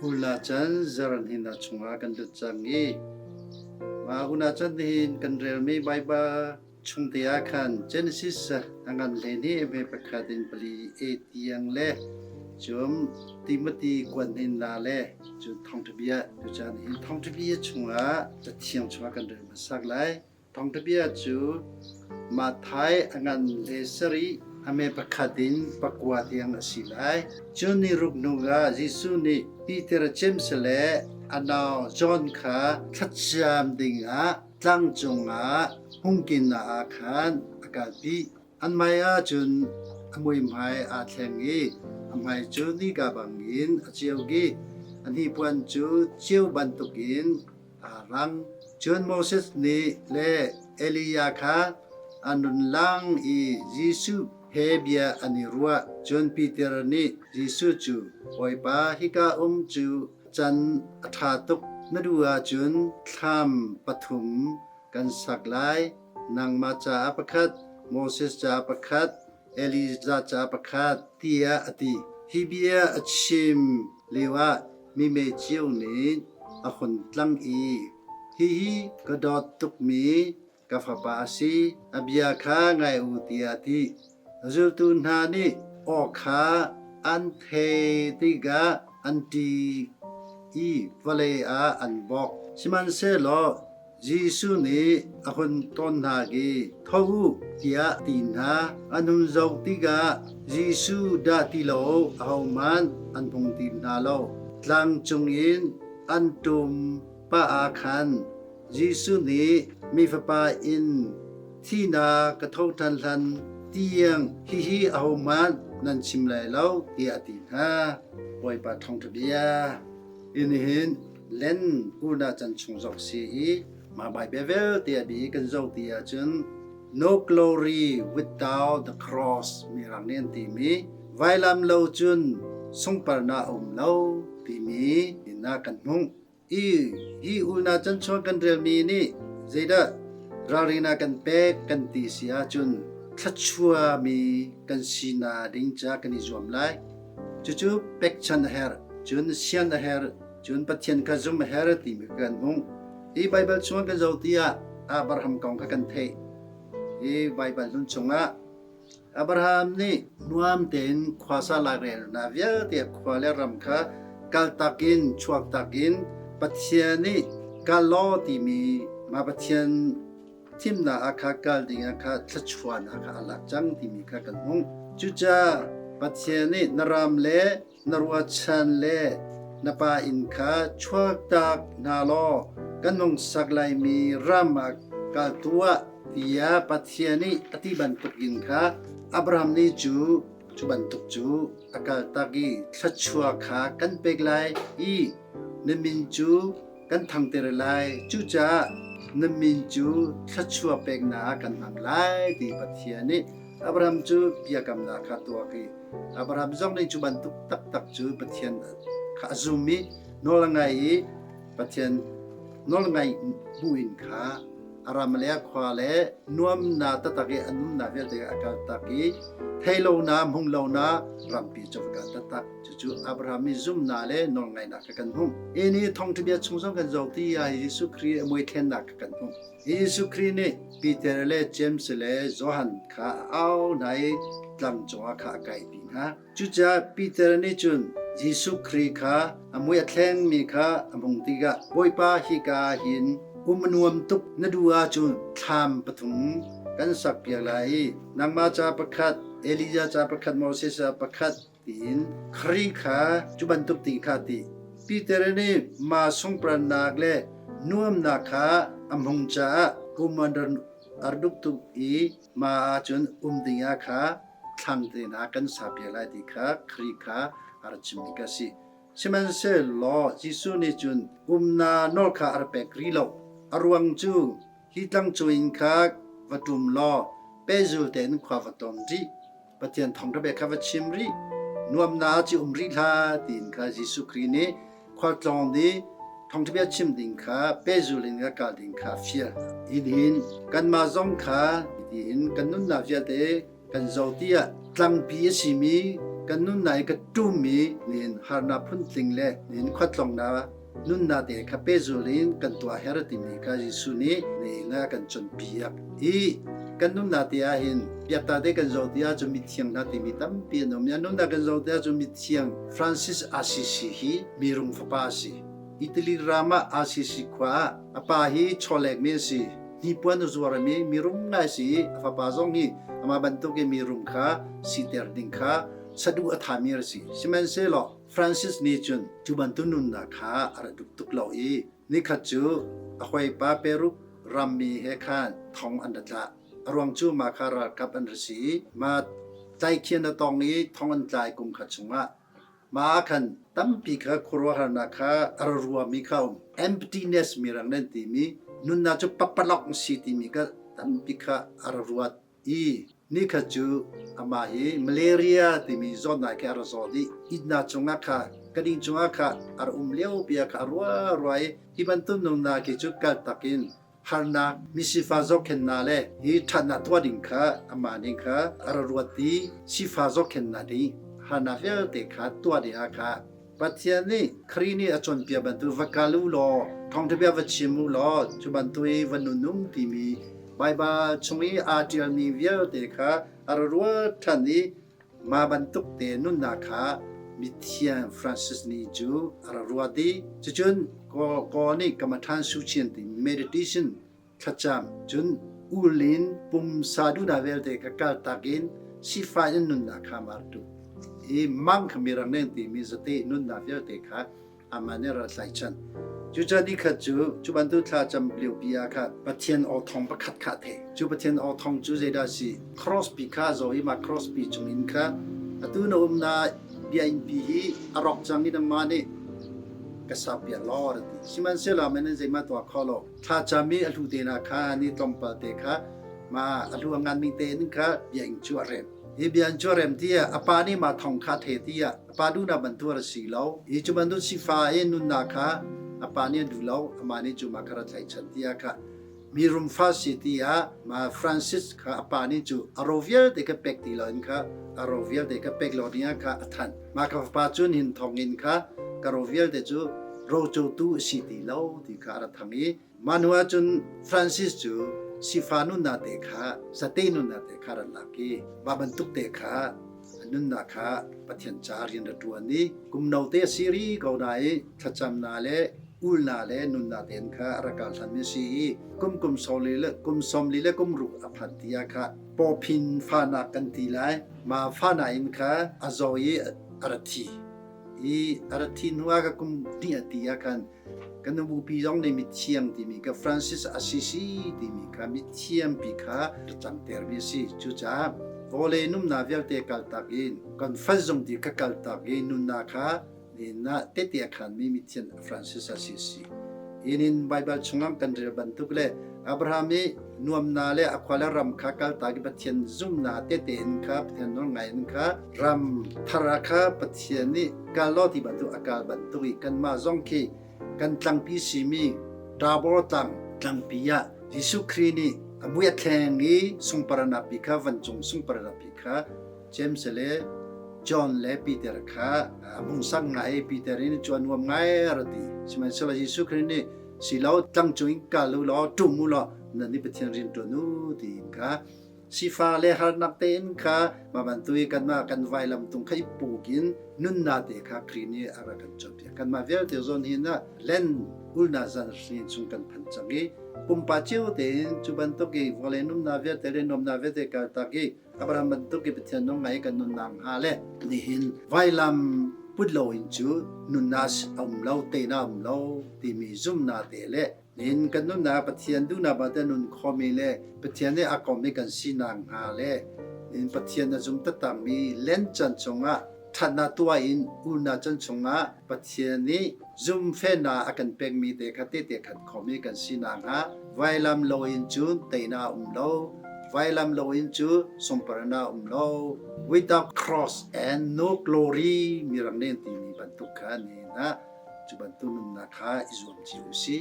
Unacan zaran hina chunga kan ducangi ma unacan hin kan relmi baiba chungtia kan Genesis angan leni ebe pakadin pali etiang le jom Timothy kwan hin la le ju thong tbia ju chan hin thong tbia chunga ta thiang chunga kan rel masak lai thong tbia ju ma thai angan le sari ame pakadin pakwa tiang asilai joni ruknuga Jesu ni Peter James le anao John kha thacham dinga tlangjunga hungkina akhan akabi anmaya jun amui mai a thengi amai juni ka bangin achiugi ani puan chu chiu bantukin arang John Moses ni le Elia kha anun lang I Jesu hebia anirua John Peter ni Jesu chu oipa hika chu chan athatuk nadua jun tham pathum kan saklai nang ma cha apakhat Moses cha apakhat Elijah cha apakhat tia ati hibia achim lewa mi me chiu ni akhun tlang I hi kadot tuk mi kafapasi abia kha ngai u tia ti Zultun hani okha anthe tiga anti I vale a anbok siman se lo Jesu ni akhun ton hagi thogu tia tinha anun zau tiga Jesu da tilo auman anpung tinha lo tlang chungin antum pa akhan Jesu ni mi fapa in thina kathautan lan tiang hi auman nan chimlai lo tia tinha poi pa thong tbia inihin len una chan chungjok si ma bai bevel tia bi kan zo tia chun no glory without the cross mirang nen ti mi vailam lo chun sungparna lo ti mi ina kan hung I una chan chon kan rel mi ni zeda rarina kan pe kan ti sia chun thachua mi kan sina ding cha kan izom lai chu pek chan her chun sian her chun pathian ka zum her ti mi kan hung I Bible chung kan zo tia Abraham kong ka kan the I Bible dun chunga Abraham ni nuam ten khwasa la rel na via te khwale ram kha kal takin chuak takin pathian ni kalo ti mi ma pathian timna akha kal dinga kha thachwan akha alak chang ti mi kha kan hung chucha pathian ni naram le narwa chan le napa in kha chuak tak na lo kanong saglay mi ramak kaltua tia pathiani ati bantuk in kha Abraham ni chu bantuk chu akal taki thachua kha kan peglai I namin chu kan thangterlai chu cha namin chu thachua pegna kan hanglai ti pathiani Abraham chu piakam na kha to ki Abraham jong ni chu bantuk tak tak chu pathian kha azumi nolangai pathian nolangai buin kha aramlea khwale nuam na tataki anum na vel te akal taki thailo na munglo na rampi chawka tatak chu Abraham zum na le nolangai na kan hum ini thong tbia chungsong kan jokti ya Jesu Christ moi thlen na kan hum Jesu Christ ne Peter le James le Johan kha au nai tlang chwa kha kai pi ha chu cha Peter ne chun Jesu Christ kha amoi athleng mi kha among tiga boipa hi ka hin umanuam tuk nadua chu tham pathum kan sak pia lai nangma cha pakhat Elijah cha pakhat Moses cha pakhat tin khri kha chuban tuk ti kha ti Peter ne ma sung pran nak le nuam na kha amhong cha kumandan arduk tu I ma chun dinga kha thang te na kan sa pia lai ti kha khri kha archimika si siman se lo Jesu ni chun na nol kha arpe kri lo arwang chu hitlang chuin kha vatum lo pezul ten khwa vatom ri pathian thong da be kha vachim ri nuam na chi ri la tin kha Jesu Christ ni khwa tlong ni thong da chim ding kha pezul in ka ding kha fia in kan ma zong kha in kan nun na via te kan zo tia tlang pi si mi กันนุ่นไหนก็ตุ้มีนินฮานาพุ่นติงเล่นินขวัดลงนานุ่นนาเดคาเปจูลินกันตัวเฮรติมีกาจิสุนีนี่นากันจนเปียกกันนุ่นนาเดียหินเปียตาเดกันโจเดียจมีเทียงนาติมีตั้มเปียนมยานุ่นนากันโจเดียจมีเทียงฟรานซิสอาซิซิฮีมีรุงฟปาซีอิตาลีรามาอาซิซิควาอปาฮีชอเลกเมซีนี่ปวนจวรมีรุงไงซีฟปาซงฮีอามาบันตุกมีรุงคาซีเตอร์ดิงคาสะดุอัฐามีรสีสิมันเซลฟรานซิสเนจุนจุบันตุนุนนาคาอาระดุกตุกเหล่านี่ขัดจูอควยปาเปรุรัมมีเฮคานทองอันดัตละรวงจูมาคารากับอันรสีมาใจเคียนตองนี้ทองอันใจกุมขัดชงะมาคันตั้มปีกะครัวหานาคาอารรัวมีเขา emptiness มีรังนั่นตีมีนุนนาจูปัปปะล็อกสีตีมีก็ตั้มปีกะอารรัวนี่ขัดจูอามาฮีมาเลเรียที่มีโซนไหนแค่เราสอดีอินนาจงอาคากระดิ่งจงอาคาอารเลี้ยวเปียกอารวารวยที่บรรทุนนงนาคิจุกัดตักินฮานามิสิฟาโซเคนนาเลฮีทันนาตัวดิ่งคาอามาดิ่งคาอารรวตีสิฟาโซเคนนาดีฮานาเฟลเตคาตัวดิ่งอาคาปัจเจนี้ครีนี่อจนเปียบรรทุวักาลูลอทองทะเบียนวัชิมูลอจุบันตุยวันนุ่งที่มีบายบาชงอาเจียมีเวียเตคาอารรัวท่านนี้มาบรรทุกเตนุนนาคามิเทียนฟรานซิสนีจูอารรัวดีจุนก็นี่กรรมฐานสุชินติ meditation ขจามจุนอุลินปุ่มสาดุนาเวลเตกะกาตากินสิฟาอินนุนนาคามาร์ตุมังขมิรังเนนติมีสตินุนนาเวลเตคาอามาเนรัสไลชันจูจานี่ขัดจูบันทุทาจำเปลี่ยวปียาค่ะปะเทียนอทองประคัดขาเทจูปะเทียนอทองจูเจดาสิครอสปีคาโซอิมาครอสปีจุมินค่ะตูนอมนาเบียนปีฮีอารอกจังนี่นมานี่กษับเปียลอร์ติสิมันเซลามันเซมาตัวคอโลทาจามีอลูเตนาค่ะนี่ตอมปะเตค่ะมาอลูงานมีเตนค่ะเบียนจูเรมเบียนจูเรมที่อปานี่มาทองคาเทที่ปาดูนาบันตัวรสีเหลาจูบันทุสิฟ้าเอนุนนาค่ะอาปานี่ดูแล้วอามานี่จูมาคาราไทชันที่อาค่ะมีรุมฟาสิที่อามาฟรานซิสค่ะอาปานี่จูอารวิลเด็กเป็กตีลอนค่ะอารวิลเด็กเป็กลอนี่ค่ะทันมาค่ะปาจูนินทองอินค่ะการวิลเด็กจูโรจูตูสิที่แล้วที่ค่ะอาทังนี้มานัวจุนฟรานซิสจูสิฟานุนาเด็กค่ะสเตนุนาเด็กค่ะรักกี้บาบันตุกเด็กค่ะนุนนาคาปะเทียนจารินตัวนี้กุมนาวเตซีรีก็ได้ทัจำนาเลอุลนาเลนุนนาเดนค่ะรักการทันมิสีกุมโซลีเลกุมสมลีเลกุมรุอภัตติยาค่ะปอพินฟานากันตีไลมาฟานาอินค่ะอาโซเยอารทีอารทีนัวก็กุมดีอติยากันนูบูปีจงในมิเทียมที่มีกับฟรานซิสอาซิซีที่มีกับมิเทียมปีค่ะจังเตอร์มิสีจุจ้าวอลเลนุมนาเวลเตกัลตากินกันฟัซงดีกัลตากินนุนนาคานี่นะเตติอาคันมีมิเทียนฟรานซิสอาซิซีอินไบเบิลชงกันเรบันทุกเลอับราฮัมนวมนาเลอควาลรัมคากัลตากิปเทียนซุมนาเตเตนคาปเทียนนองไงนคารัมทาราคาปเทียนนี่กาลอติบันทุอากาบันทุกกันมาซงคีกันตังปีซิมีดาบอตังปียะยิสุครีนีมุยแข่งนี้สุงปรนาปิกาวันจงสุงปรนาปิกาเจมส์เลจอห์นเลปีเตอร์ค่ะมุงสังไงปีเตอร์นี่จวนวมไงรดีใช่ไหมสลายยิสุครินี่สิเราตั้งจุงกาลูล้อจุ่มมุล้อนั่นนี่เป็นเทียนรินตัวนู้ดีค่ะสิฟ้าเลหานักเต้นค่ะมาบรรทุยกันมากันไว้ลำตุงใครปูกินนุ่นนาเดค่ะครีนี่อะไรกันจบกันมาเวลเดียวจนหินนะเล่นอุลนาซันสินสุงกันพันจังกี้ปุ่มปัจจุบันจุบันตุกีวอลเลนุมนาเวเตเรนมนาเวเตกาตากีอับราฮัมตุกีเปเทียนนงไงกันนุนนางฮาเลนี่หินไวลัมพุดโลอินจูนุนนัสอัมเลาเตนาอัมเลาที่มีซุมนาเตเลนี่กันนุนนาเปเทียนดูนาบัดนุนคอมีเลเปเทียนเนี่ยอากอมิกันสีนางฮาเลนี่เปเทียนนะซุมตะตังมีเลนจันจงะทันนาตัวอินอุณาจันจงะเปเทียนนี้ซุมเฟนาอากันเป็กมีเตคัตเตคันคอมิกันสีนางฮาไวลัมโลอินจูเตนาโลไวลัมโลอินจูสมปรณาโล without cross and no glory มีรังเนตีมีบรรทุกขานี่นะจุบันตุนุนนาคาอิจวมจิวซี